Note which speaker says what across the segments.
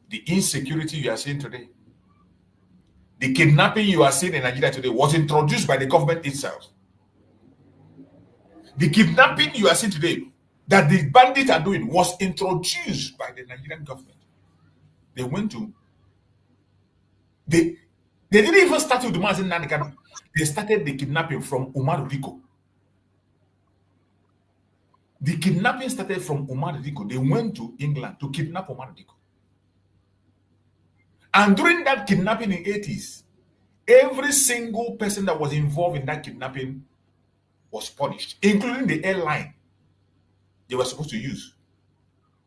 Speaker 1: The insecurity you are seeing today, the kidnapping you are seeing in Nigeria today was introduced by the government itself. The kidnapping you are seeing today that the bandits are doing was introduced by the Nigerian government. They went to, they didn't even start with the Mazi Nnamdi Kanu. They started the kidnapping from Umar Diko. The kidnapping started from Umar Diko. They went to England to kidnap Umar Diko. And during that kidnapping in the 80s, every single person that was involved in that kidnapping was punished, including the airline they were supposed to use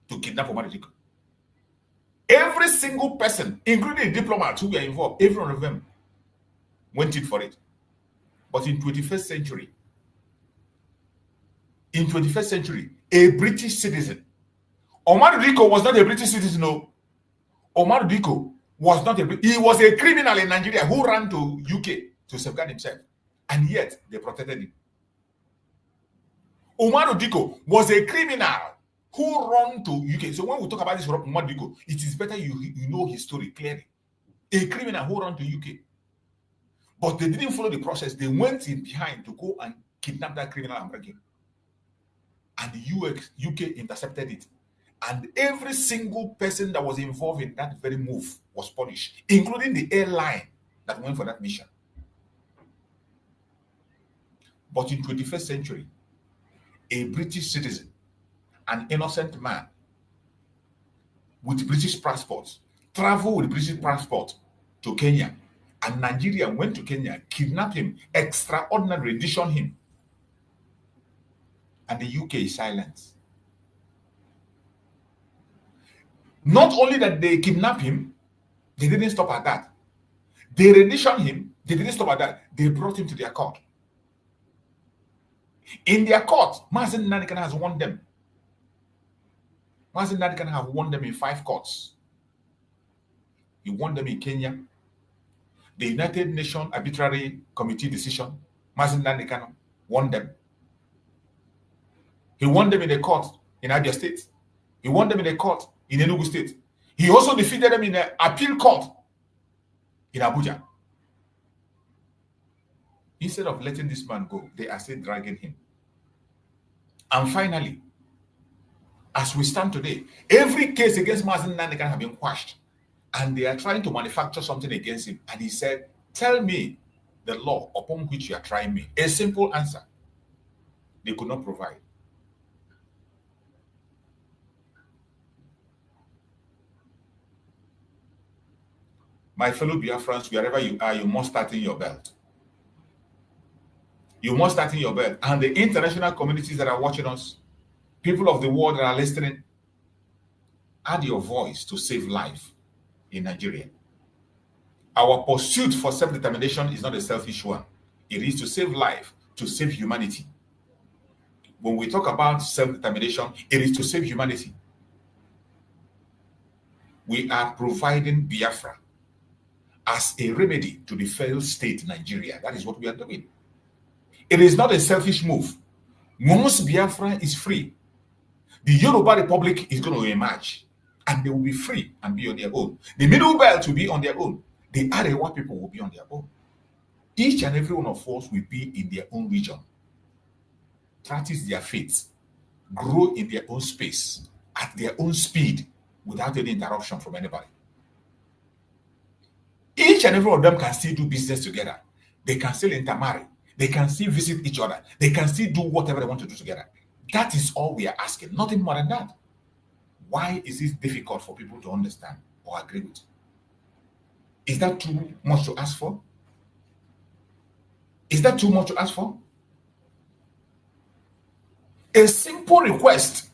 Speaker 1: to kidnap Umar Diko. Every single person, including the diplomats who were involved, every one of them went in for it. But in 21st century, a British citizen, Omar Diko was not a British citizen, no. Omar Diko was not he was a criminal in Nigeria who ran to UK to safeguard himself. And yet, they protected him. Omar Diko was a criminal who ran to UK. So when we talk about this Omar Diko, it is better you know his story clearly. A criminal who ran to UK. But they didn't follow the process. They went in behind to go and kidnap that criminal and bring him. And the UK intercepted it. And every single person that was involved in that very move was punished, including the airline that went for that mission. But in 21st century, a British citizen, an innocent man with British passports, traveled with British passport to Kenya, and Nigeria went to Kenya, kidnapped him, extraordinary rendition him. And the UK is silent. Not only that they kidnapped him, they didn't stop at that. They renditioned him, they didn't stop at that. They brought him to their court. In their court, Mazi Nnamdi Kanu has won them. Mazi Nnamdi Kanu have won them in 5 courts. He won them in Kenya. The United Nations Arbitrary Committee decision, Mazi Nnamdi Kanu won them. He won them in the court in Abia State. He won them in the court in Enugu State. He also defeated them in the appeal court in Abuja. Instead of letting this man go, they are still dragging him. And finally, as we stand today, every case against Mazi Nnamdi Kanu have been quashed. And they are trying to manufacture something against him. And he said, tell me the law upon which you are trying me. A simple answer. They could not provide. My fellow Biafrans, wherever you are, you must tighten your belt. You must tighten your belt. And the international communities that are watching us, people of the world that are listening, add your voice to save life in Nigeria. Our pursuit for self-determination is not a selfish one. It is to save life, to save humanity. When we talk about self-determination, it is to save humanity. We are providing Biafra as a remedy to the failed state Nigeria. That is what we are doing. It is not a selfish move. Once Biafra is free, the Yoruba Republic is going to emerge, and they will be free and be on their own. The Middle Belt will be on their own. The Arewa people will be on their own. Each and every one of us will be in their own region, practice their faith, grow in their own space, at their own speed, without any interruption from anybody. Each and every one of them can still do business together. They can still intermarry. They can still visit each other. They can still do whatever they want to do together. That is all we are asking, nothing more than that. Why is this difficult for people to understand or agree with? Is that too much to ask for? Is that too much to ask for? A simple request.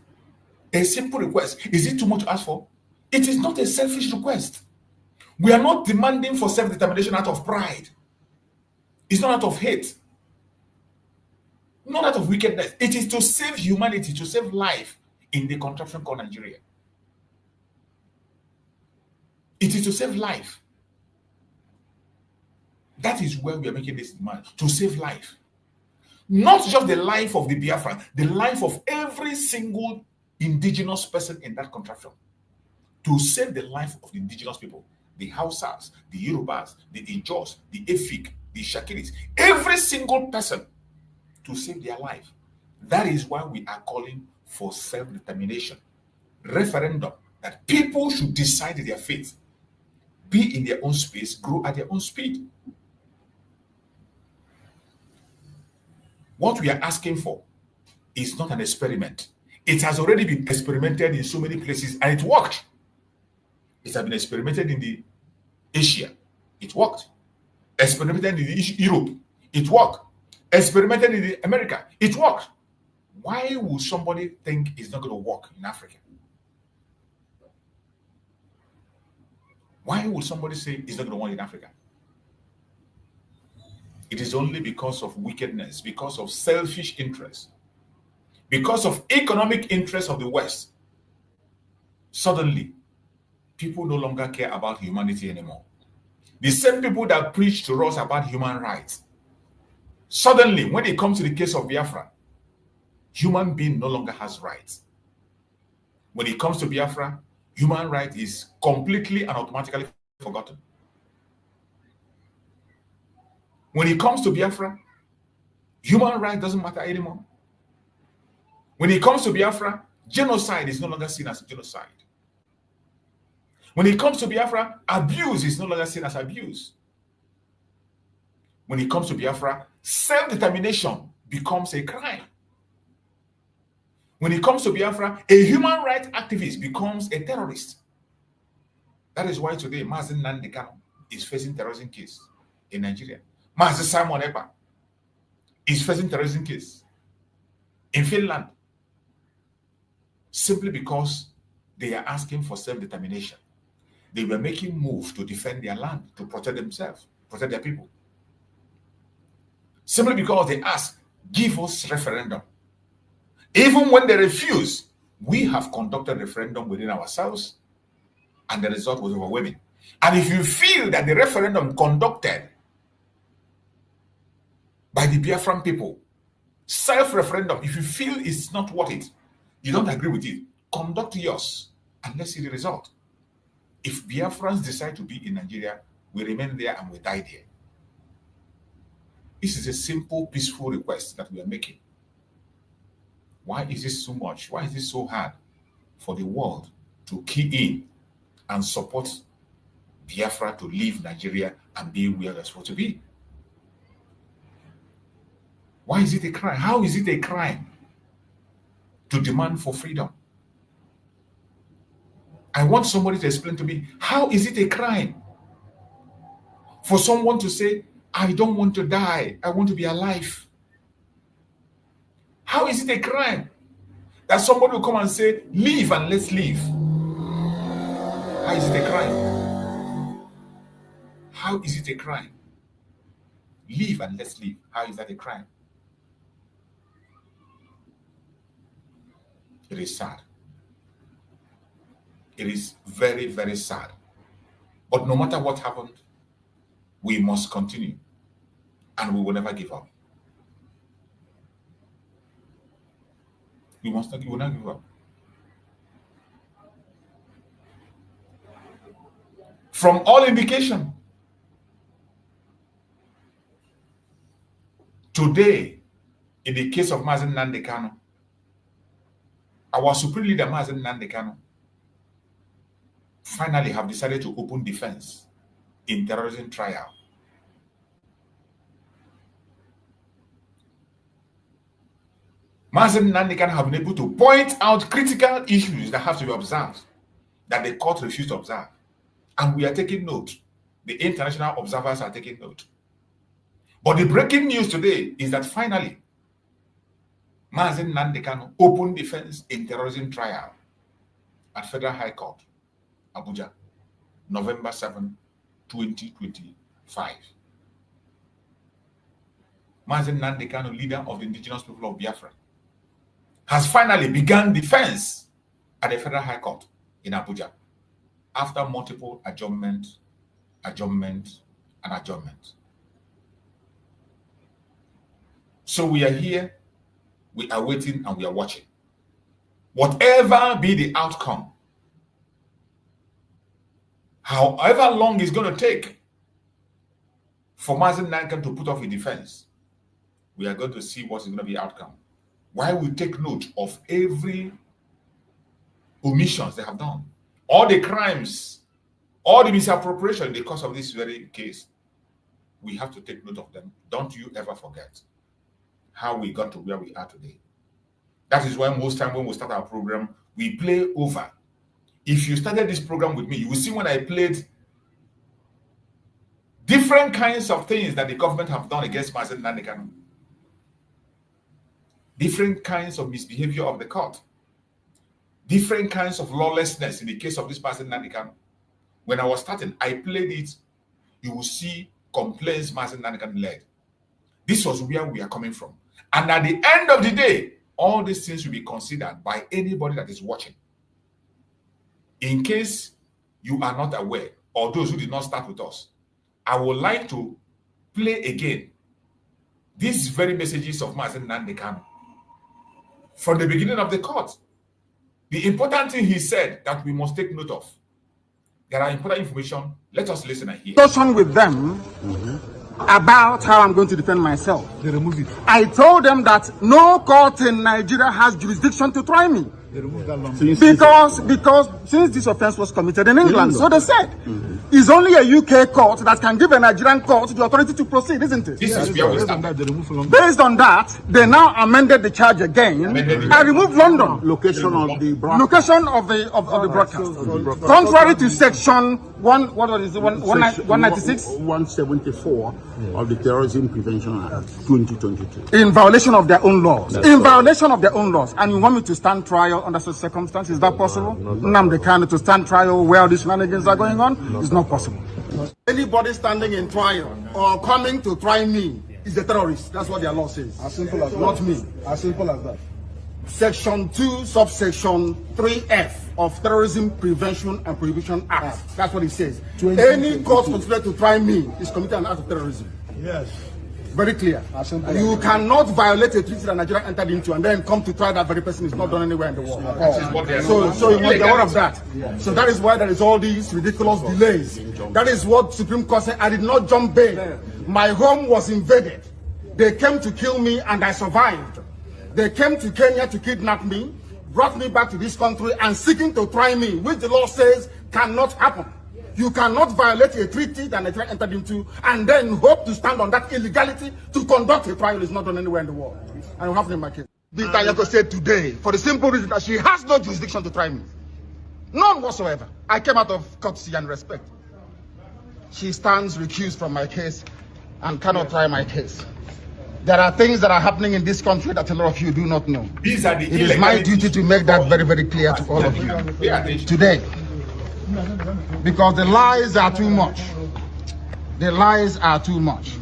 Speaker 1: A simple request. Is it too much to ask for? It is not a selfish request. We are not demanding for self-determination out of pride. It's not out of hate. Not out of wickedness. It is to save humanity, to save life in the contraption called Nigeria. It is to save life. That is where we are making this demand, to save life. Not just the life of the Biafran, the life of every single indigenous person in that contraption. to save the life of the indigenous people, the Hausas, the Yorubas, the Ijos, the Efik, the Shakiris, every single person, to save their life. That is why we are calling for self-determination, referendum, that people should decide their fate, be in their own space, grow at their own speed. What we are asking for is not an experiment. It has already been experimented in so many places and it worked. It has been experimented in the Asia. It worked. Experimented in the Europe. It worked. Experimented in the America. It worked. Why would somebody think it's not going to work in Africa? Why would somebody say it's not going to work in Africa? It is only because of wickedness, because of selfish interest, because of economic interest of the West. Suddenly, people no longer care about humanity anymore. The same people that preach to us about human rights, suddenly, when it comes to the case of Biafra, human being no longer has rights. When it comes to Biafra, human right is completely and automatically forgotten. When it comes to Biafra, human right doesn't matter anymore. When it comes to Biafra, genocide is no longer seen as genocide. When it comes to Biafra, abuse is no longer seen as abuse. When it comes to Biafra, self-determination becomes a crime. When it comes to Biafra, a human rights activist becomes a terrorist. That is why today Mazi Nnamdi Kanu is facing terrorism case in Nigeria. Mazi Simon Ekpa is facing terrorism case in Finland, simply because they are asking for self-determination. They were making moves to defend their land, to protect themselves, protect their people. Simply because they ask, give us referendum. Even when they refuse, we have conducted referendum within ourselves, and the result was overwhelming. And if you feel that the referendum conducted by the Biafran people, self-referendum, if you feel it's not worth it, you don't agree with it, conduct yours and let's see the result. If Biafrans decide to be in Nigeria, we remain there and we die there. This is a simple, peaceful request that we are making. Why is this so much? Why is this so hard for the world to key in and support Biafra to leave Nigeria and be where they're supposed to be? Why is it a crime? How is it a crime to demand for freedom? I want somebody to explain to me, how is it a crime for someone to say, I don't want to die, I want to be alive? How is it a crime that somebody will come and say, leave and let's leave? How is it a crime? How is it a crime? Leave and let's leave. How is that a crime? It is sad. It is very, very sad. But no matter what happened, we must continue and we will never give up. We will not give up. From all indication, today, in the case of Mazi Nnamdi Kanu, our supreme leader Mazi Nnamdi Kanu finally have decided to open defense in terrorism trial. Mazi Nnamdi Kanu have been able to point out critical issues that have to be observed, that the court refused to observe. And we are taking note. The international observers are taking note. But the breaking news today is that finally, Mazi Nnamdi Kanu opened defense in terrorism trial at Federal High Court, Abuja, November 7, 2025. Mazi Nnamdi Kanu, leader of the indigenous people of Biafra, has finally begun defense at the Federal High Court in Abuja after multiple adjournment, and adjournment. So we are here, we are waiting, and we are watching. Whatever be the outcome, However long it's going to take for Mazi Nnamdi Kanu to put off a defense, we are going to see what's going to be the outcome. Why we take note of every omissions they have done, all the crimes, all the misappropriation in the course of this very case. We have to take note of them. Don't you ever forget how we got to where we are today. That is why most time when we start our program, we play over. If you started this program with me, you will see when I played different kinds of things that the government have done against Mazi Nnamdi Kanu. Different kinds of misbehavior of the court. Different kinds of lawlessness in the case of this Mazi Nnamdi Kanu. When I was starting, I played it. You will see complaints Mazi Nnamdi Kanu led. This was where we are coming from. And at the end of the day, all these things will be considered by anybody that is watching. In case you are not aware, or those who did not start with us, I would like to play again these very messages of Mazi Nnamdi Kanu from the beginning of the court. The important thing he said that we must take note of. There are important information. Let us listen and hear.
Speaker 2: Discussion with them about how I'm going to defend myself. They remove it. I told them that no court in Nigeria has jurisdiction to try me. They removed that because since this offense was committed in England, so they said it's only a UK court that can give a Nigerian court the authority to proceed, isn't it?
Speaker 1: This is where we stand.
Speaker 2: Based on that, they now amended the charge again and removed London.
Speaker 3: Location of the
Speaker 2: broadcast. Contrary to section 196,
Speaker 3: 174 of the Terrorism Prevention Act 2022.
Speaker 2: In violation of their own laws. Violation of their own laws. And you want me to stand trial under such circumstances? Is that possible? Nnamdi Kanu to stand trial where all these shenanigans are going on? It's not possible. Anybody standing in trial or coming to try me is a terrorist. That's what their law says. As simple as that. Not me. As simple as that. Section 2, subsection 3F of Terrorism Prevention and Prohibition Act. That's what it says. Any court considered to try me is committed an act of terrorism. Yes. Very clear. You cannot violate a treaty that Nigeria entered into and then come to try that very person is not done anywhere in the world. So you must be aware of that. So that is why there is all these ridiculous delays. That is what Supreme Court said. I did not jump bail. My home was invaded. They came to kill me and I survived. They came to Kenya to kidnap me, brought me back to this country and seeking to try me, which the law says cannot happen. You cannot violate a treaty that Nigeria entered into and then hope to stand on that illegality to conduct a trial. Is not done anywhere in the world. And you have in my case. Bitanyako said today, for the simple reason that she has no jurisdiction to try me. None whatsoever. I came out of courtesy and respect. She stands recused from my case and cannot try my case. There are things that are happening in this country that a lot of you do not know.
Speaker 1: These are the
Speaker 2: It is my duty to make that very, very clear to all of you today. Because the lies are too much. The lies are too much.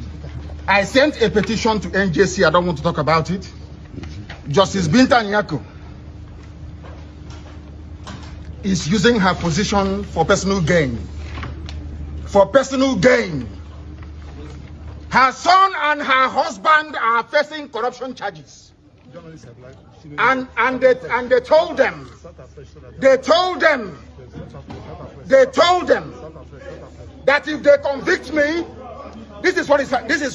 Speaker 2: I sent a petition to NJC. I don't want to talk about it. Justice Binta Nyako is using her position for personal gain. For personal gain. Her son and her husband are facing corruption charges. And they told them that if they convict me, this is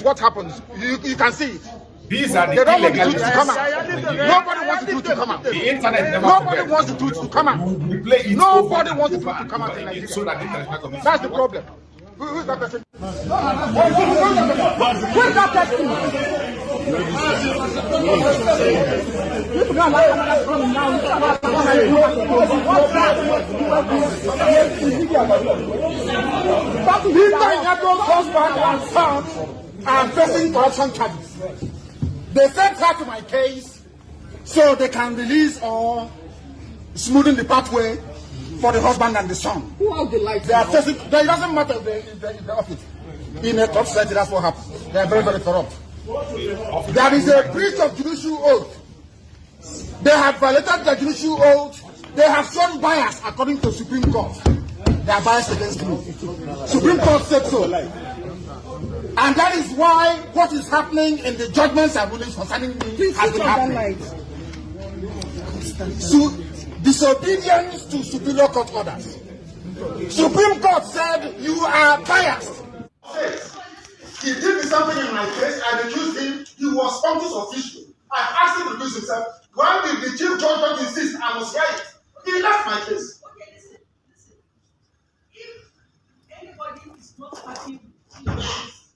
Speaker 2: what happens. You can see it.
Speaker 1: These are the
Speaker 2: they don't want the truth to come out. Nobody wants the truth to come out.
Speaker 1: The internet never
Speaker 2: Nobody wants the truth to come out. Nobody wants the truth to come out in Nigeria.
Speaker 1: So that
Speaker 2: that's the problem. Who is that person? Who is that person? I'm facing corruption charges. They sent her to my case so they can release or smoothen the pathway for the husband and the son. Who are the lights? They are facing. It doesn't matter if the office. In a top society, that's what happens. They are very, very corrupt. There is a breach of judicial oath. They have violated the judicial oath. They have shown bias according to Supreme Court. They are biased against me. Supreme Court said so. And that is why what is happening in the judgments and rulings concerning me has been happening. So, disobedience to superior court orders. Supreme Court said you are biased.
Speaker 3: He did something in my case. I accused him. He was conscious official. I asked him to recuse himself. Why did the chief judge not insist I must hear it? He left my case.
Speaker 4: Okay, listen. If anybody is not happy with this,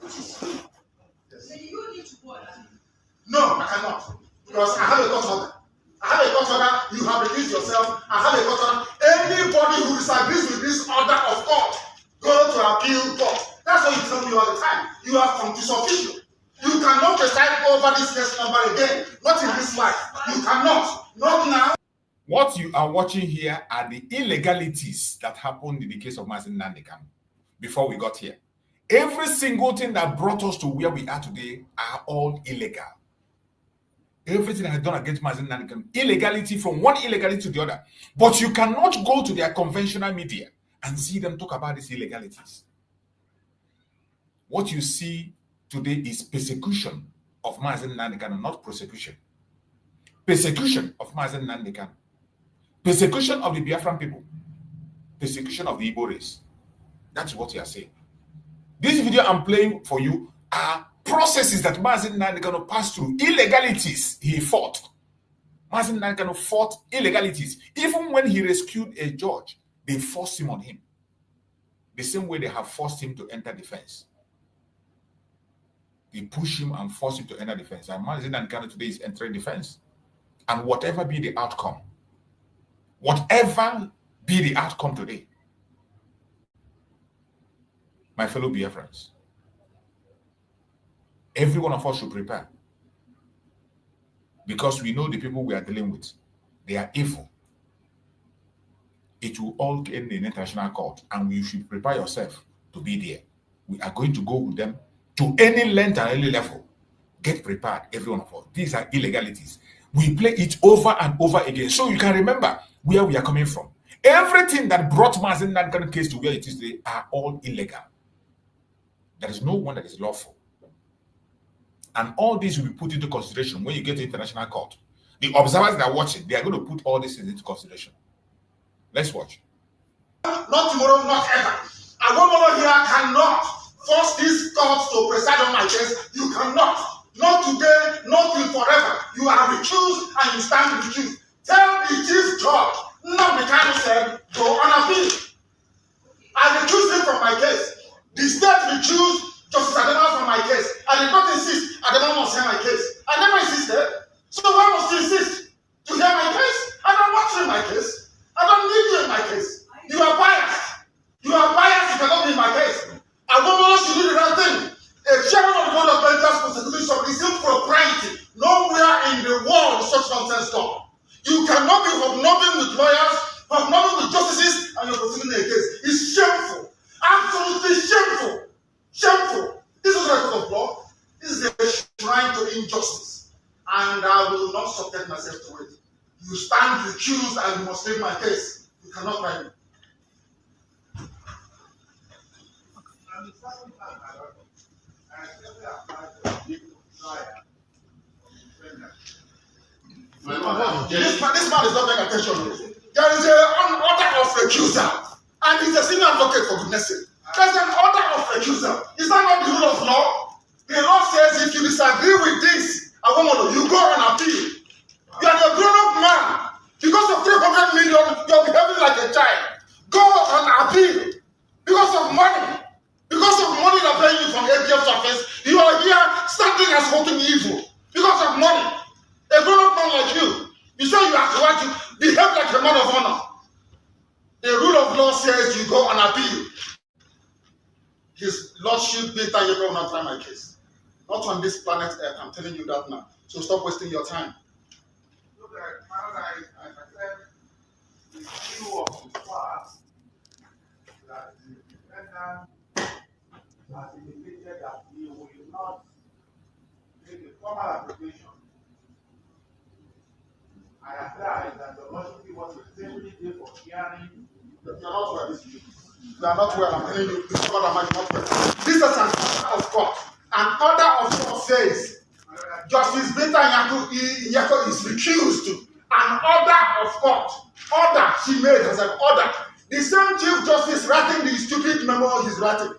Speaker 4: which is you, then you need to go and appeal.
Speaker 3: No, I cannot. Because I have a court order. I have a court order. You have recused yourself. I have a court order. Anybody who disagrees with this order of court, go to appeal court. That's what you tell me all the time. You are conscious official. You cannot preside over this case number again. Not in this life. You cannot. Not now.
Speaker 1: What you are watching here are the illegalities that happened in the case of Mazi Nnamdi Kanu before we got here. Every single thing that brought us to where we are today are all illegal. Everything that is done against Mazi Nnamdi Kanu, illegality from one illegality to the other. But you cannot go to their conventional media and see them talk about these illegalities. What you see today is persecution of Mazi Nnamdi Kanu, not prosecution. Persecution of Mazi Nnamdi Kanu. Persecution of the Biafran people. Persecution of the Igbo race. That's what you are saying. This video I'm playing for you are processes that Mazi Nnamdi Kanu passed through. Illegalities he fought. Mazi Nnamdi Kanu fought illegalities. Even when he rescued a judge, they forced him on him. The same way they have forced him to enter defense. They push him and force him to enter defense. And Mazi Nnamdi Kanu today is entering defense. And whatever be the outcome today, my fellow Biafrans, every one of us should prepare. Because we know the people we are dealing with, they are evil. It will all end in international court, and you should prepare yourself to be there. We are going to go with them to any length and any level. Get prepared, every one of us. These are illegalities. We play it over and over again, so you can remember where we are coming from. Everything that brought Mazi Nnamdi Kanu case to where it is today are all illegal. There is no one that is lawful. And all this will be put into consideration when you get to international court. The observers that are watching, they are going to put all this into consideration. Let's watch.
Speaker 3: Not tomorrow, not ever. A woman here cannot force these courts to preside on my case. You cannot. Not today, not till forever. You are recused and you stand recused. Tell the chief judge, Nnamdi Kanu said, go on appeal. I recused him from my case. The state recused Justice Adema from my case. I did not insist Adema must hear my case. I never insisted. So why must you insist to hear my case? I don't want you in my case. I don't need you in my case. You are biased. You are biased. You cannot be in my case. A woman should do the right thing. A chairman of the board of benchers prosecuting somebody is impropriety. Nowhere in the world is such nonsense done. You cannot be hobnobbing with lawyers, hobnobbing with justices, and you're prosecuting a case. It's shameful. Absolutely shameful. Shameful. This is a record of law. This is a shrine to injustice. And I will not subject myself to it. You stand recused and you must take my case. You cannot write me. This man is not paying attention. There is an order of recusal, and he's a senior advocate, for goodness sake. There's an order of recusal. Is that not the rule of law? The law says if you disagree with this, you go and appeal. You are a grown-up man. Because of 300 million, you're behaving like a child. Go and appeal. Because of money. Because of money they're paying you from ATM surface, you are here standing as voting evil. Because of money. A grown-up man like you, you say you have to want to behave like a man of honor. The rule of law says you go and appeal. His Lordship Peter, you will not try my case. Not on this planet Earth, I'm telling you that now. So stop wasting your time.
Speaker 5: Look at paradise, as I said, the issue of the past that the defendant has indicated that he will not make a formal application. I apply that the Lordship was extremely day for hearing.
Speaker 3: You are not well. You are not well. I'm telling you, this God am not well. This is an order of court. An order of court says Justice Beta Yako is recused. An order of court. Order she made as an order. The same Chief Justice writing the stupid memo he's writing.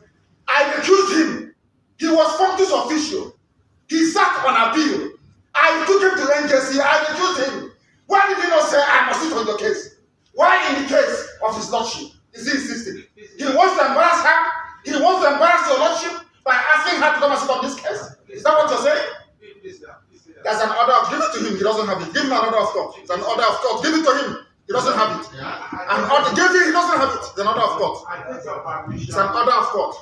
Speaker 3: I recused him. He was functus official. He sat on appeal. I took him to NJC. I recused him. Why did he not say, I must sit on your case? Why in the case of his lordship is he insisting? He wants to embarrass her. He wants to embarrass your lordship by asking her to come and sit on this case. Is that what you're saying? There's an order of, give it to him. He doesn't have it. Give him an order of court. It's an order of court. Give it to him. He doesn't have it. An order, give it. He doesn't have it. It's an order of court. It's an order of court.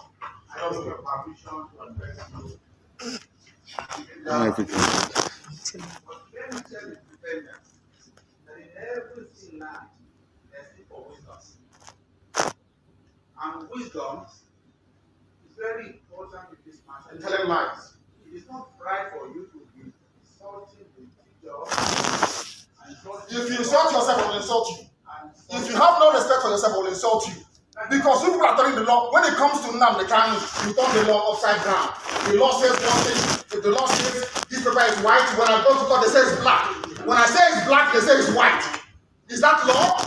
Speaker 5: I take your permission to address you.
Speaker 6: Let me
Speaker 5: tell the defendants that in everything now, there's need for wisdom. And wisdom is very important in this matter.
Speaker 3: And telling lies.
Speaker 5: It is not right for you to be insulting the teacher.
Speaker 3: If you insult yourself, I will insult you. If you have no respect for yourself, I will insult you. Because you people are turning the law. When it comes to Nnamdi Kanu, you turn the law upside down. The law says one thing. If the law says this paper is white, when I go to court, they say it's black. When I say it's black, they say it's white. Is that law?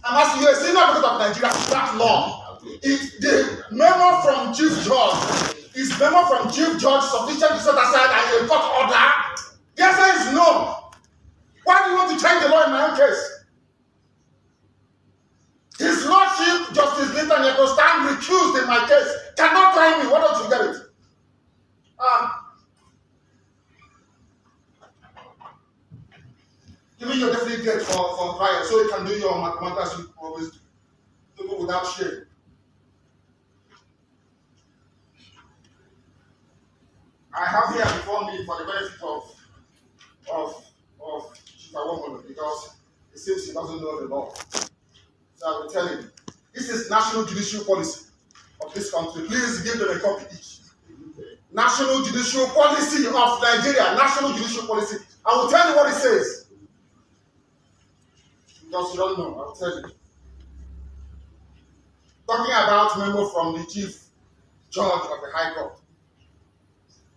Speaker 3: I'm asking you, a senior advocate of Nigeria, is that law? Is the memo from Chief Judge, is memo from Chief Judge sufficient to set aside a court order? The answer is no. Why do you want to change the law in my own case? His Lordship, Justice Netanyahu, stand recused in my case. Cannot try me. Why don't you get it? Giving you a definite date for trial so you can do your mathematics you always do without shame. I have here before me for the benefit of Chief Awomolo because it seems he doesn't know the law. So I will tell him, this is national judicial policy of this country. Please give them a copy each. National judicial policy of Nigeria. National judicial policy. I will tell you what it says. Because you don't know, I will tell you. Talking about memo from the Chief Judge of the High Court.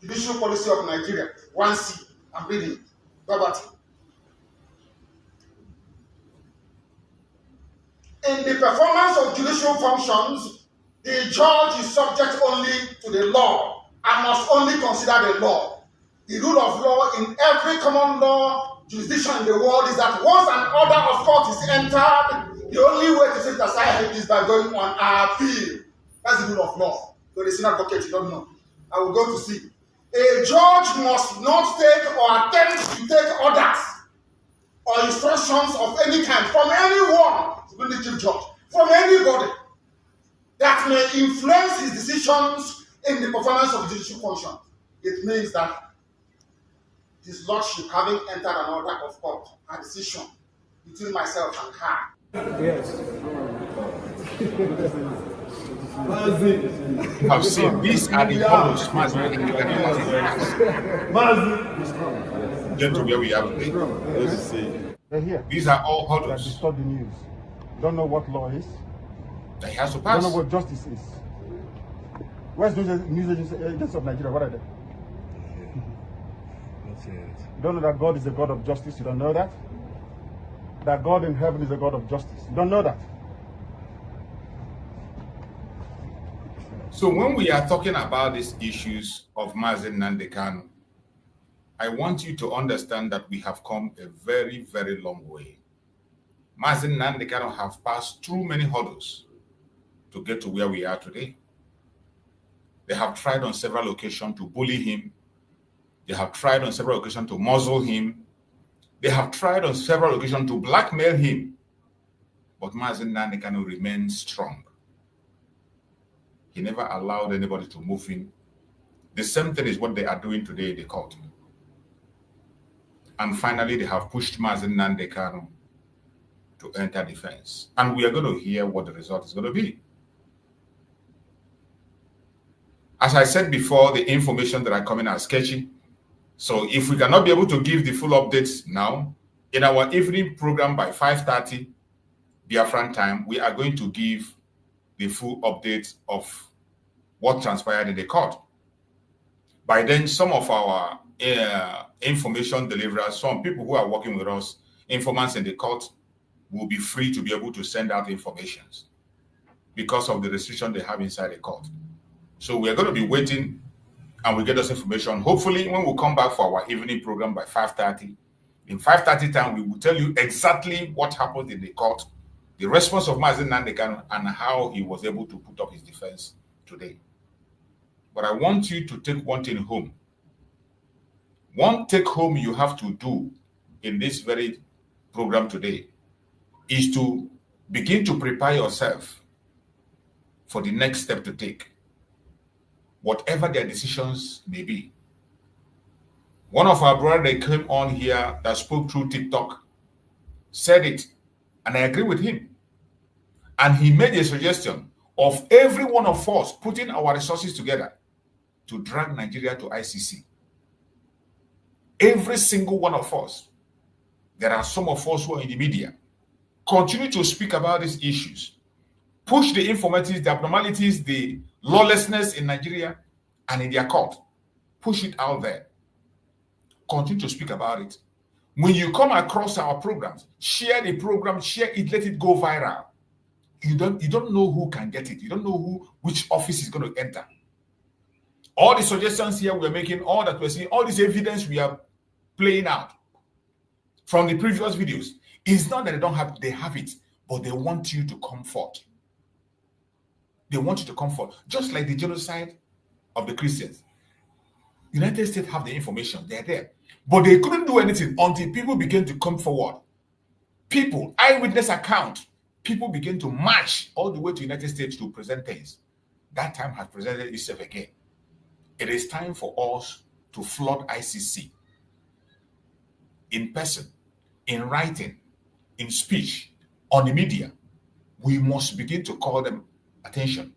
Speaker 3: Judicial policy of Nigeria. 1C. I'm reading. Verbatim. In the performance of judicial functions, the judge is subject only to the law and must only consider the law. The rule of law in every common law jurisdiction in the world is that once an order of court is entered, the only way to set aside it is by going on appeal. That's the rule of law. But it's not advocate, you don't know. I will go to see. A judge must not take or attempt to take orders or instructions of any kind from anyone, including the Chief Judge, from anybody that may influence his decisions in the performance of the judicial function. It means that his lordship, having entered an order of court, a decision between myself and her.
Speaker 6: Yes.
Speaker 1: You have seen these are the colors, Mazi Nnamdi Kanu. Get to where we are today.
Speaker 2: They're here.
Speaker 1: These are all
Speaker 2: That
Speaker 1: hurdles
Speaker 2: distort the news. Don't know what law is.
Speaker 1: that he has to
Speaker 2: Don't
Speaker 1: pass.
Speaker 2: know what justice is. Where's the news agents of Nigeria? What are they? Don't know that God is a God of justice. You don't know that? That God in heaven is a God of justice. You don't know that?
Speaker 1: So when we are talking about these issues of Mazi Nnamdi Kanu, I want you to understand that we have come a very, very long way. Mazi Nnamdi Kanu have passed through many hurdles to get to where we are today. They have tried on several occasions to bully him. They have tried on several occasions to muzzle him. They have tried on several occasions to blackmail him. But Mazi Nnamdi Kanu remains strong. He never allowed anybody to move him. The same thing is what they are doing today in the court. And finally, they have pushed Mazi Nnamdi Kanu to enter defense. And we are going to hear what the result is going to be. As I said before, the information that are coming are sketchy. So if we cannot be able to give the full updates now, in our evening program by 5:30 Biafran time, we are going to give the full update of what transpired in the court. By then, some of our information deliverers, some people who are working with us, informants in the court, will be free to be able to send out information because of the restriction they have inside the court. So we are going to be waiting and we get us information. Hopefully, when we come back for our evening program by 5:30, in 5:30 time, we will tell you exactly what happened in the court, the response of Mazi Nnamdi Kanu, and how he was able to put up his defense today. But I want you to take one thing home. One take home you have to do in this very program today is to begin to prepare yourself for the next step to take, whatever their decisions may be. One of our brothers that came on here that spoke through TikTok said it, and I agree with him. And he made a suggestion of every one of us putting our resources together to drag Nigeria to ICC. Every single one of us. There are some of us who are in the media. Continue to speak about these issues. Push the informalities, the abnormalities, the lawlessness in Nigeria and in their court. Push it out there. Continue to speak about it. When you come across our programs, share the program, share it, let it go viral. You don't know who can get it. You don't know which office is going to enter. All the suggestions here we're making, all that we're seeing, all this evidence we are playing out from the previous videos, it's not that they have it, but they want you to come forth. They want you to come forth. Just like the genocide of the Christians. United States have the information, they're there. But they couldn't do anything until people began to come forward. People, eyewitness account, people began to march all the way to United States to present things. That time has presented itself again. It is time for us to flood ICC in person, in writing, in speech, on the media. We must begin to call them attention.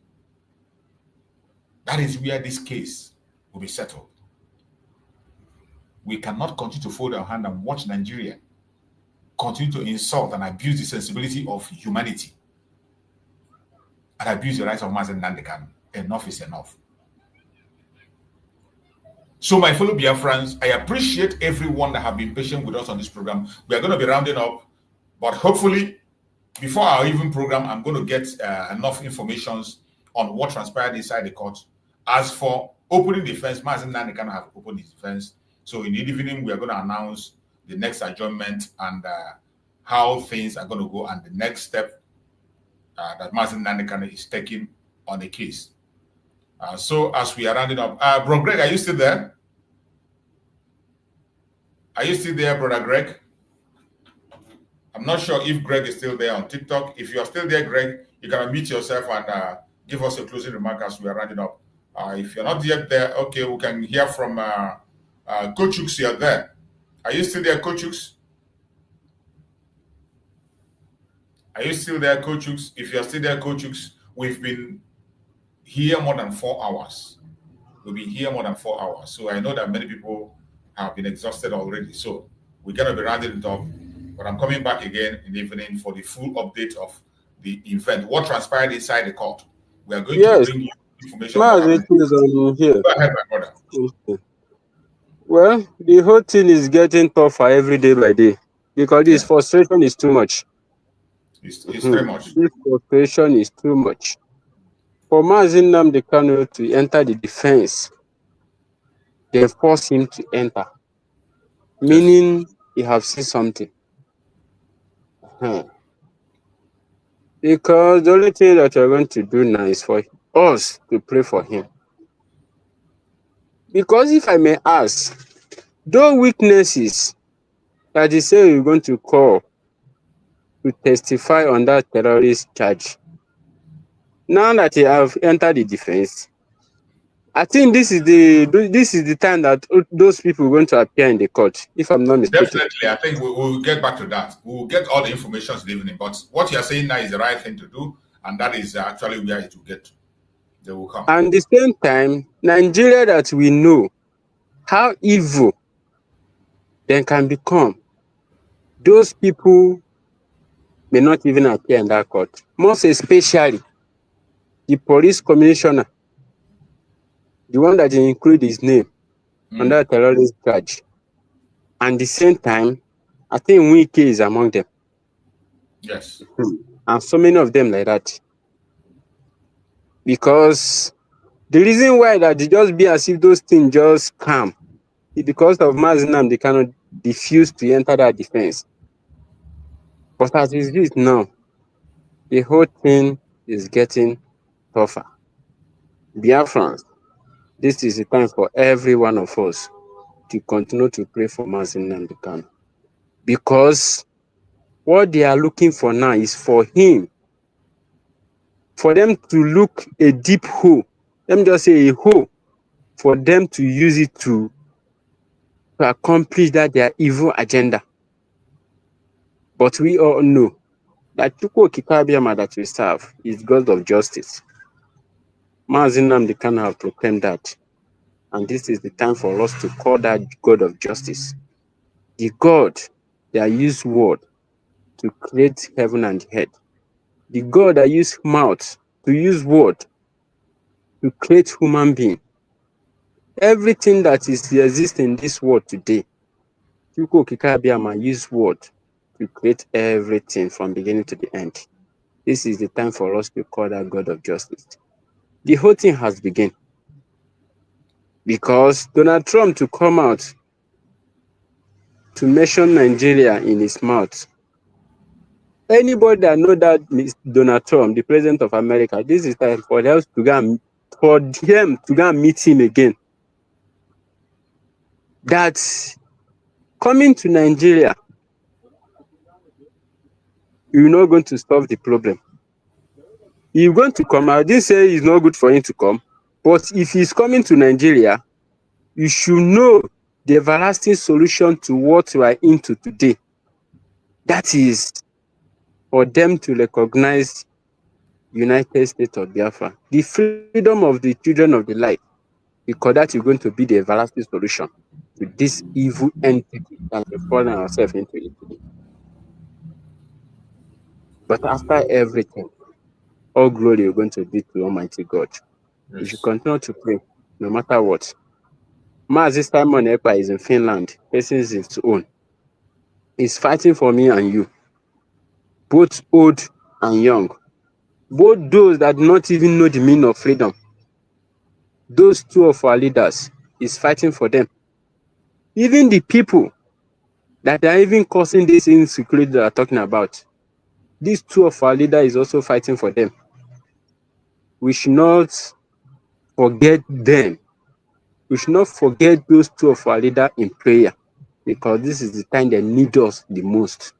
Speaker 1: That is where this case will be settled. We cannot continue to fold our hand and watch Nigeria continue to insult and abuse the sensibility of humanity and abuse the rights of Mazi Nnamdi Kanu. Enough is enough. So my fellow Biafrans, I appreciate everyone that have been patient with us on this program. We are going to be rounding up, but hopefully before our evening program, I'm going to get enough information on what transpired inside the court. As for opening defense, Mazi Nnamdi Kanu have opened his defense. So in the evening, we are going to announce the next adjournment and how things are going to go and the next step that Mazi Nnamdi Kanu is taking on the case. So as we are rounding up, Bro Greg, are you still there? Are you still there, Brother Greg? I'm not sure if Greg is still there on TikTok. If you are still there, Greg, you can unmute yourself and give us a closing remark as we are rounding up. If you're not yet there, okay, we can hear from Coach Hooks. You're there. Are you still there, Coach Hooks? Are you still there, Coach Hooks? If you're still there, Coach Hooks, we've been here more than 4 hours. We've been here more than 4 hours. So I know that many people have been exhausted already. So we're going to be rounding it up. But I'm coming back again in the evening for the full update of the event. What transpired inside the court. We are going to bring you information.
Speaker 7: Here.
Speaker 1: Go ahead, my brother.
Speaker 7: Okay. Well, the whole thing is getting tougher every day by day because this frustration is too much.
Speaker 1: It's too much.
Speaker 7: This frustration is too much. For Mazi Nnamdi Kanu to enter the defense, they force him to enter, meaning he have seen something. Because the only thing that we're going to do now is for us to pray for him. Because if I may ask, those witnesses that they say you're going to call to testify on that terrorist charge, now that they have entered the defense, I think this is the time that those people are going to appear in the court, if I'm not mistaken.
Speaker 1: Definitely, I think we'll get back to that. We'll get all the information this evening. But what you're saying now is the right thing to do, and that is actually where it will get to. They will come.
Speaker 7: And at the same time, Nigeria that we know, how evil they can become, those people may not even appear in that court. Most especially the police commissioner, the one that include his name on that terrorist charge. And at the same time, I think Wike is among them.
Speaker 1: Yes.
Speaker 7: And so many of them like that. Because the reason why that they just be as if those things just come is because of Mazi Nnamdi Kanu refused to enter that defense. But as it is now, the whole thing is getting tougher. Biafrans, this is the time for every one of us to continue to pray for Mazi Nnamdi Kanu. Because what they are looking for now is for him, for them to look a deep hole. Let me just say a hole, for them to use it to accomplish their evil agenda. But we all know that Chukwu Okike that we serve is God of justice. Mazi Nnamdi Kanu have proclaimed that. And this is the time for us to call that God of justice. The God that used word to create heaven and earth. The God that used mouth to use word to create human being. Everything that exists in this world today, Chukwu Okike used word to create everything from beginning to the end. This is the time for us to call that God of justice. The whole thing has begun. Because Donald Trump to come out to mention Nigeria in his mouth. Anybody that know that Donald Trump, the president of America, this is time for them to go and meet him again. That coming to Nigeria, you're not going to solve the problem. You're going to come. I didn't say it's not good for him to come, but if he's coming to Nigeria, you should know the everlasting solution to what we are into today. That is for them to recognize United States of Biafra, the freedom of the children of the light, because that is going to be the everlasting solution to this evil entity that we've fallen ourselves into it today. But after everything, all glory is going to be to Almighty God.
Speaker 1: Yes.
Speaker 7: We should continue to pray, no matter what. Mazi Ekpa is in Finland, facing his own. He's fighting for me and you, both old and young, both those that do not even know the meaning of freedom. Those two of our leaders is fighting for them. Even the people that are even causing this insecurity that are talking about, these two of our leaders is also fighting for them. We should not forget them. We should not forget those two of our leaders in prayer, because this is the time they need us the most.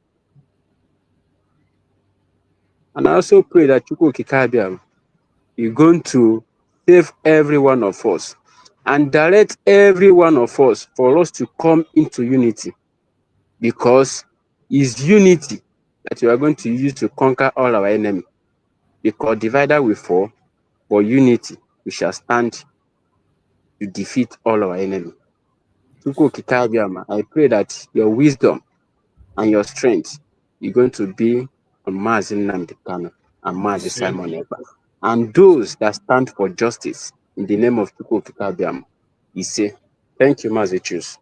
Speaker 7: And I also pray that Chukwu Okike is going to save every one of us and direct every one of us for us to come into unity, because it's unity that we are going to use to conquer all our enemies. Because divided we fall, but unity we shall stand to defeat all our enemies. Chukwu Okike, I pray that your wisdom and your strength is going to be on Mazi Nnamdi Kanu and Mazi Simon Ekpa. And those that stand for justice in the name of Chukwu Okike, he say, thank you, Mazi Chus.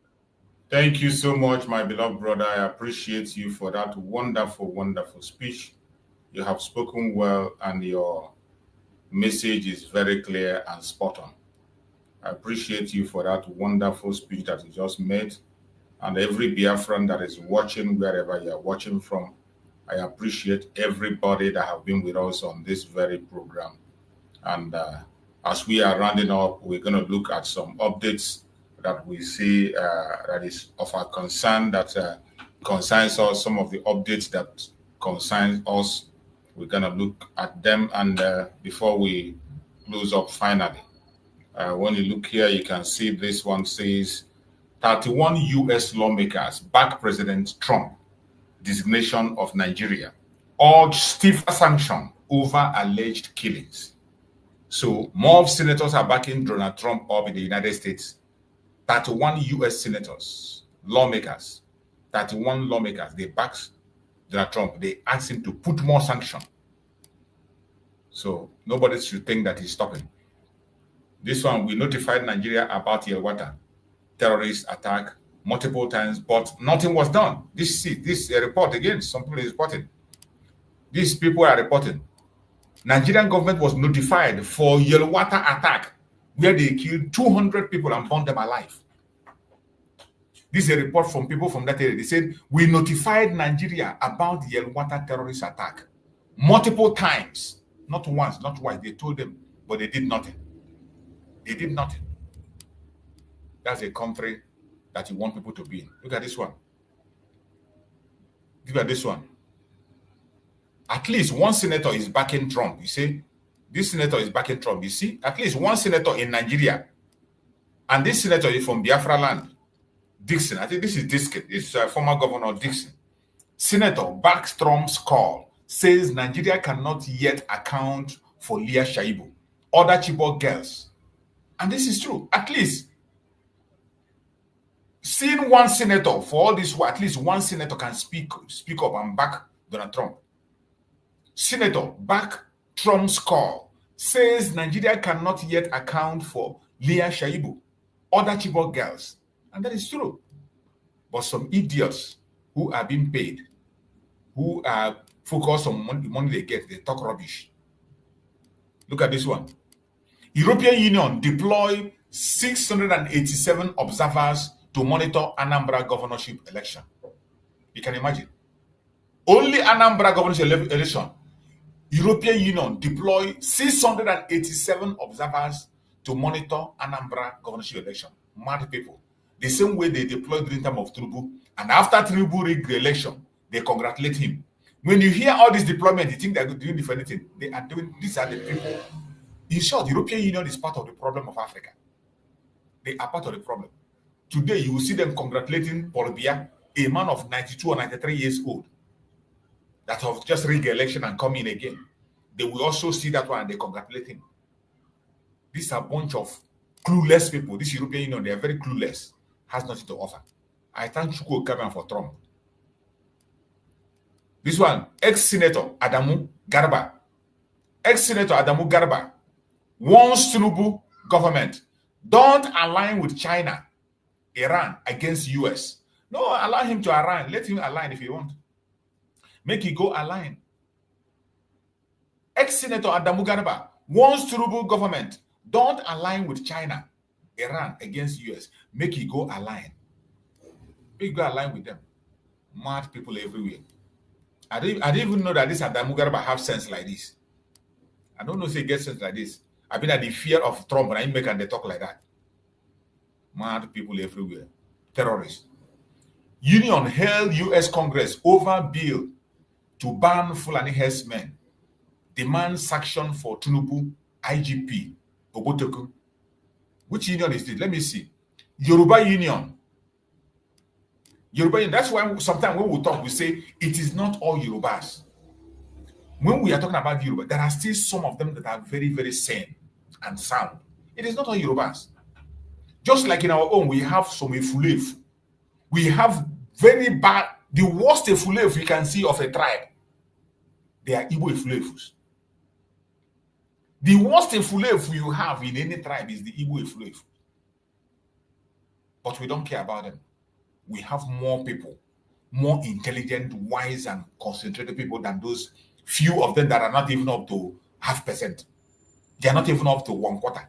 Speaker 1: Thank you so much, my beloved brother. I appreciate you for that wonderful, wonderful speech. You have spoken well, and your message is very clear and spot on. I appreciate you for that wonderful speech that you just made. And every Biafran that is watching, wherever you're watching from, I appreciate everybody that have been with us on this very program. And as we are rounding up, we're going to look at some updates that we see that is of our concern, that concerns us, some of the updates that concerns us. We're going to look at them. And before we close up finally, when you look here, you can see this one says 31 U.S. lawmakers back President Trump designation of Nigeria, urge stiffer sanction over alleged killings. So more senators are backing Donald Trump up in the United States. 31 U.S. senators, lawmakers, 31 lawmakers, they backed Donald Trump. They asked him to put more sanction. So nobody should think that he's stopping. This one, we notified Nigeria about Yelwata terrorist attack multiple times, but nothing was done. This report again, some people is reporting. These people are reporting. Nigerian government was notified for Yelwata attack, where they killed 200 people and burned them alive. This is a report from people from that area. They said, we notified Nigeria about the Yelwata terrorist attack multiple times. Not once, not twice. They told them, but they did nothing. They did nothing. That's a country that you want people to be in. Look at this one. Look at this one. At least one senator is backing Trump. You see, this senator is backing Trump. You see, at least one senator in Nigeria. And this senator is from Biafra land. Dixon. I think this is Dixon. This is former governor Dixon. Senator backs Trump's call. Says Nigeria cannot yet account for Leah Shaibu, other Chibok girls. And this is true. At least seeing one senator for all this, at least one senator can speak up and back Donald Trump. Senator back Trump's call. Says Nigeria cannot yet account for Leah Shaibu, other Chibok girls. And that is true. But some idiots who are being paid, who are focused on the money they get, they talk rubbish. Look at this one. European Union deploy 687 observers to monitor Anambra governorship election. You can imagine. Only Anambra governorship election. European Union deploy 687 observers to monitor Anambra governorship election. Mad people. The same way they deployed during the time of Tinubu. And after Tinubu rigged the election, they congratulate him. When you hear all this deployment, you think they're doing different things. They are doing, these are the people. In short, the European Union is part of the problem of Africa. They are part of the problem. Today, you will see them congratulating Paul Biya, a man of 92 or 93 years old, that have just rigged the election and come in again. They will also see that one and they congratulate him. These are a bunch of clueless people. This European Union, they are very clueless. Has nothing to offer. I thank Chukwu Okabe for Trump. This one, ex-senator Adamu Garba. Ex-senator Adamu Garba warns Tinubu government, don't align with China, Iran against US. No, allow him to align. Let him align if he wants. Make he go align. Ex-senator Adamu Garba warns Tinubu government, don't align with China, Iran against US. Make he go align. Make he go align with them. Mad people everywhere. I didn't even know that this Adamu Garba have sense like this. I don't know if he gets sense like this. I've been at the fear of Trump and I make and they talk like that. Mad people everywhere. Terrorists. Union held US Congress over bill to ban Fulani herdsmen. Demand sanction for Tinubu IGP Obotoku. Which union is this? Let me see. Yoruba Union. Yoruba Union. That's why sometimes when we talk, we say it is not all Yorubas. When we are talking about Yoruba, there are still some of them that are very, very sane and sound. It is not all Yorubas. Just like in our own, we have some Efulefu. We have very bad, the worst Efulefu you can see of a tribe. They are Igbo Efulefus. The worst Efulefu you have in any tribe is the Igbo Efulefu. But we don't care about them. We have more people, more intelligent, wise, and concentrated people than those few of them that are not even up to 0.5%. They are not even up to 1/4.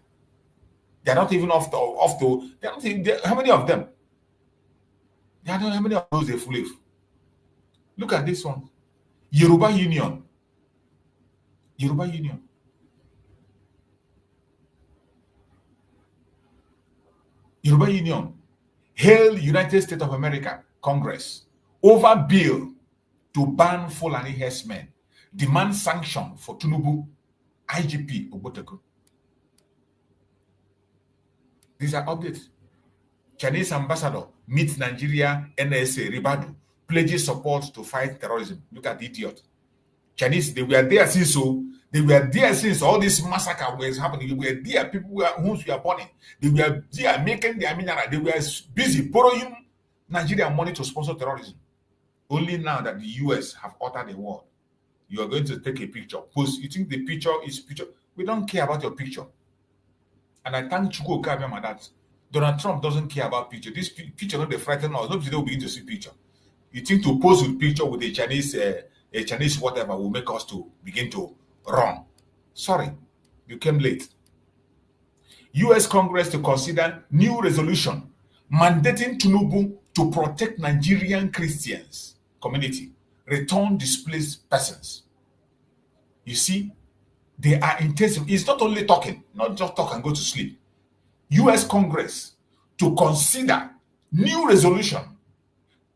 Speaker 1: They are not even up to they're not even, how many of them? They are not, how many of those Efulefu? Look at this one. Yoruba Union. Yoruba Union. Yoruba Union hailed United States of America Congress over bill to ban Fulani herdsmen, demand sanction for Tinubu IGP Obotoku. These are updates. Chinese ambassador meets Nigeria NSA Ribadu, pledges support to fight terrorism. Look at the idiot. Chinese, they were there since they were there since all this massacre was happening. They were there, people whom we are burning. They were there making their mineral. They were busy borrowing Nigerian money to sponsor terrorism. Only now that the US have uttered a word, you are going to take a picture. Post. You think the picture is picture? We don't care about your picture. And I thank Chukwu Okabe that Donald Trump doesn't care about picture. This picture not they frighten us. Nobody will begin to see picture. You think to pose with picture with a Chinese a Chinese whatever will make us to begin to run. Sorry, you came late. U.S. Congress to consider new resolution mandating Tinubu to protect Nigerian Christians community, return displaced persons. You see, they are intensive. It's not only talking, not just talk and go to sleep. U.S. Congress to consider new resolution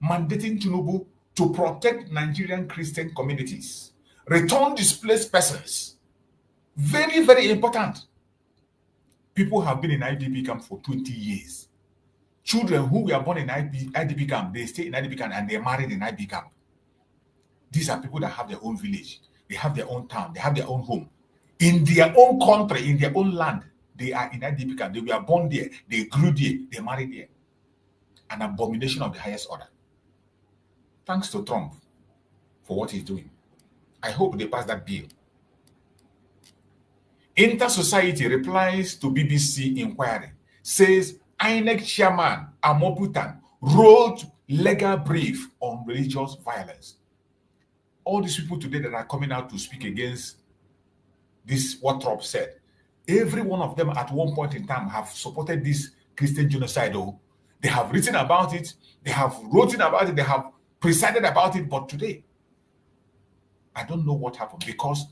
Speaker 1: mandating Tinubu to protect Nigerian Christian communities, return displaced persons. Very, very important. People have been in IDP camp for 20 years. Children who were born in IDP camp, they stay in IDP camp and they're married in IDP camp. These are people that have their own village. They have their own town. They have their own home. In their own country, in their own land, they are in IDP camp. They were born there. They grew there. They married there. An abomination of the highest order. Thanks to Trump for what he's doing. I hope they pass that bill. Inter-Society replies to BBC inquiry, says INEC chairman Amoputan wrote legal brief on religious violence. All these people today that are coming out to speak against this, what Trump said, every one of them at one point in time have supported this Christian genocide. They have written about it, they have written about it, they have presided about it, but today, I don't know what happened because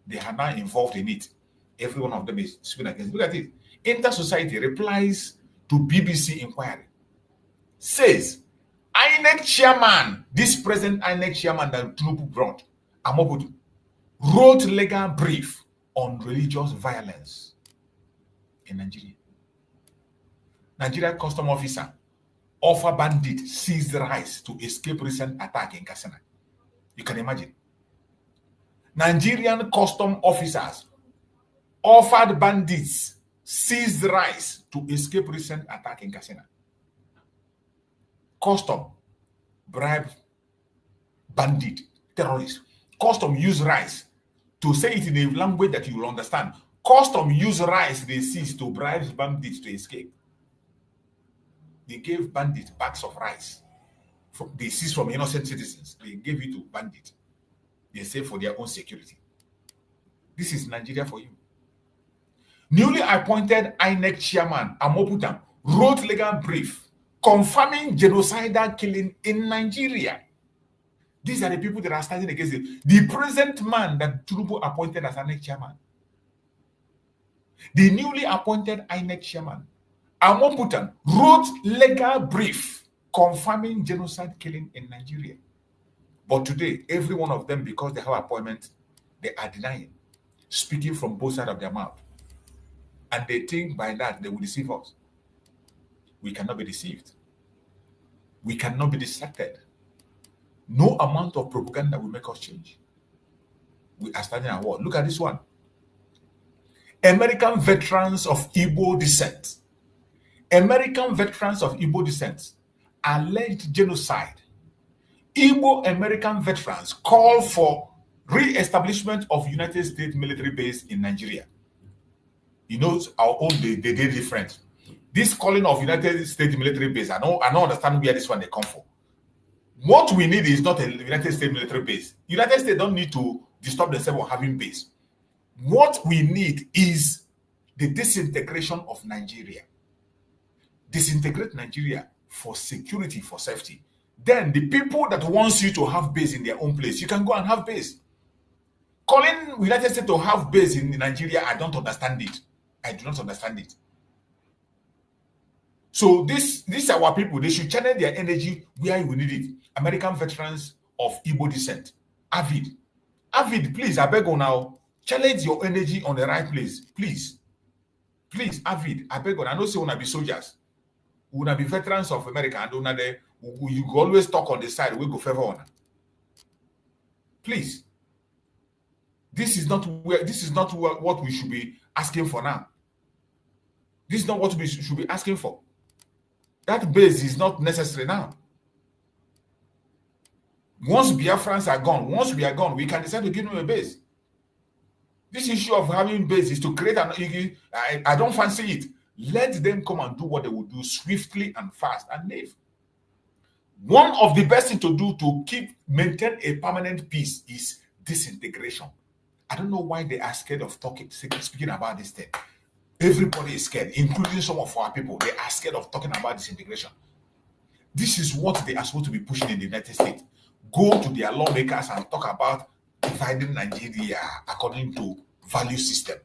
Speaker 1: they are now involved in it. Every one of them is speaking against. Look at it. Inter-Society replies to BBC inquiry. Says, INEC chairman, this present INEC chairman that Tinubu brought, Amoputu, wrote legal brief on religious violence in Nigeria. Nigeria custom officer offer bandit seized rice to escape recent attack in Katsina. You can imagine. Nigerian custom officers offered bandits seized rice to escape recent attack in Katsina. Custom bribe bandit terrorists. Custom use rice to say it in a language that you will understand. Custom use rice they seized to bribe bandits to escape. They gave bandits bags of rice. They seized from innocent citizens. They gave it to bandits. They say for their own security. This is Nigeria for you. Newly appointed INEC chairman Amoputan wrote legal brief confirming genocidal killing in Nigeria. These are the people that are standing against it. The present man that Tinubu appointed as INEC chairman. The newly appointed INEC chairman Amoputan wrote legal brief confirming genocide killing in Nigeria. But today, every one of them, because they have appointment, they are denying, speaking from both sides of their mouth. And they think by that they will deceive us. We cannot be deceived. We cannot be distracted. No amount of propaganda will make us change. We are standing at war. Look at this one. American veterans of Igbo descent. American veterans of Igbo descent alleged genocide. Igbo American veterans call for re-establishment of United States military base in Nigeria. You know, our own, they did different. This calling of United States military base, I don't understand where this one they come from. What we need is not a United States military base. United States don't need to disturb themselves on having base. What we need is the disintegration of Nigeria. Disintegrate Nigeria for security, for safety. Then the people that wants you to have base in their own place, you can go and have base. Calling United States to have base in Nigeria, I don't understand it. I do not understand it. So these are our people. They should channel their energy where we need it. American veterans of Igbo descent. Avid, please, I beg you now, challenge your energy on the right place. Please, Avid, I beg you. I know say wanna be soldiers. We wanna be veterans of America and you always talk on the side, we go favor on. Please. This is not what we should be asking for now. This is not what we should be asking for. That base is not necessary now. Once Biafrans are gone, once we are gone, we can decide to give them a base. This issue of having base is to create an... I don't fancy it. Let them come and do what they will do swiftly and fast and leave. One of the best things to do to maintain a permanent peace is disintegration. I don't know why they are scared of speaking about this thing. Everybody is scared, including some of our people. They are scared of talking about disintegration. This is what they are supposed to be pushing in the United States. Go to their lawmakers and talk about dividing Nigeria according to value system.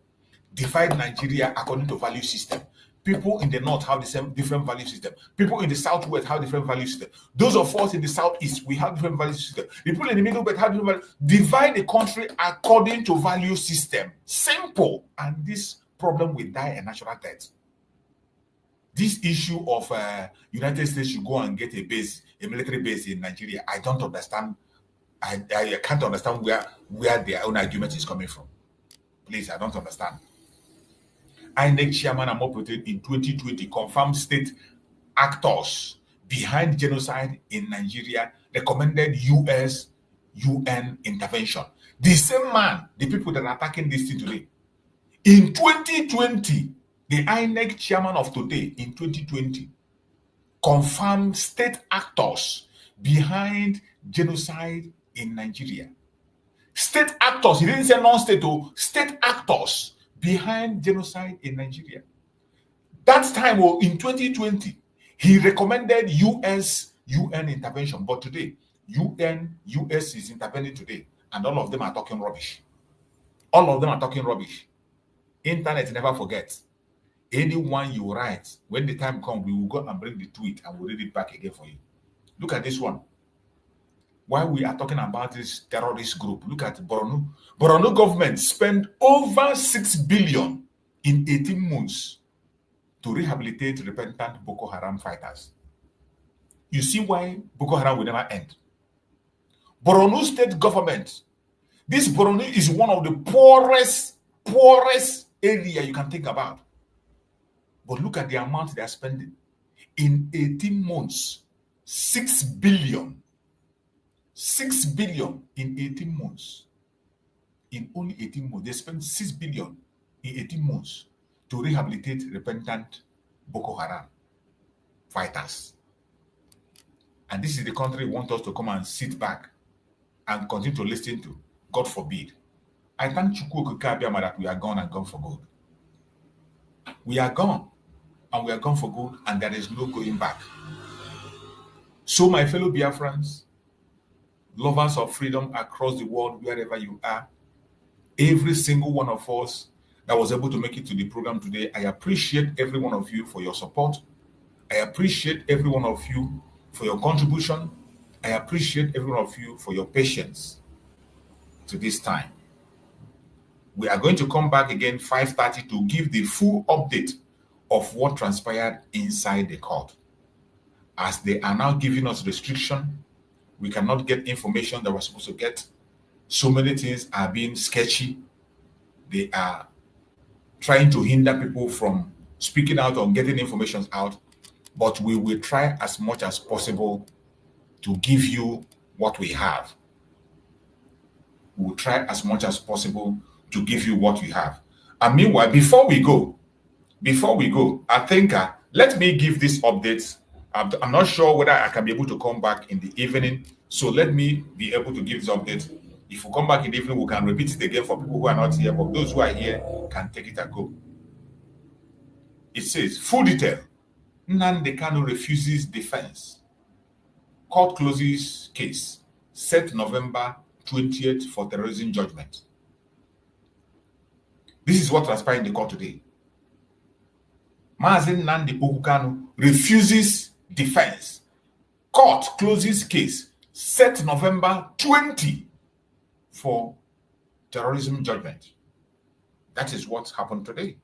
Speaker 1: Divide Nigeria according to value system. People in the north have the same different value system. People in the southwest have different value system. Those of us in the southeast, we have different value system. People in the middle belt have different value. Divide the country according to value system. Simple. And this problem will die a natural death. This issue of United States should go and get a military base in Nigeria, I don't understand. I can't understand where their own argument is coming from. Please, I don't understand. INEC chairman Amopote in 2020 confirmed state actors behind genocide in Nigeria recommended UN intervention. The same man, the people that are attacking this thing today. In 2020, the INEC chairman of today, in 2020, confirmed state actors behind genocide in Nigeria. State actors, he didn't say non-state, state actors behind genocide in Nigeria. That time, in 2020, he recommended UN intervention, but today, US is intervening today, and all of them are talking rubbish. All of them are talking rubbish. Internet never forgets. Anyone you write, when the time comes, we will go and bring the tweet and we'll read it back again for you. Look at this one. While we are talking about this terrorist group, look at Borno. Borno government spent over 6 billion in 18 months to rehabilitate repentant Boko Haram fighters. You see why Boko Haram will never end. Borno state government. This Borno is one of the poorest area you can think about. But look at the amount they are spending. In 18 months, 6 billion. 6 billion in 18 months. In only 18 months, they spent 6 billion in 18 months to rehabilitate repentant Boko Haram fighters. And this is the country we want us to come and sit back and continue to listen to. God forbid. I thank Chukwu Okike that we are gone and gone for good. We are gone and we are gone for good, and there is no going back. So, my fellow Biafrans, lovers of freedom across the world, wherever you are, every single one of us that was able to make it to the program today, I appreciate every one of you for your support. I appreciate every one of you for your contribution. I appreciate every one of you for your patience to this time. We are going to come back again 5:30 to give the full update of what transpired inside the court. As they are now giving us restriction, we cannot get information that we're supposed to get. So many things are being sketchy. They are trying to hinder people from speaking out or getting information out. But we will try as much as possible to give you what we have. We will try as much as possible to give you what we have. And meanwhile, before we go, I think let me give this update. I'm not sure whether I can be able to come back in the evening. So let me be able to give this update. If we come back in the evening, we can repeat it again for people who are not here. But those who are here can take it and go. It says, full detail. Nnamdi Kanu refuses defense. Court closes case. Set November 20th for terrorism judgment. This is what transpired in the court today. Mazi Nnamdi Kanu refuses defense. Court closes case. Set November 20 for terrorism judgment. That is what happened today.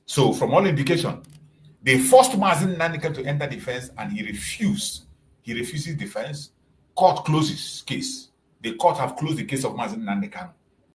Speaker 1: So, from all indication, they forced Mazi Nnamdi Kanu to enter defense and he refused. He refuses defense. Court closes case. The court have closed the case of Mazi Nnamdi Kanu.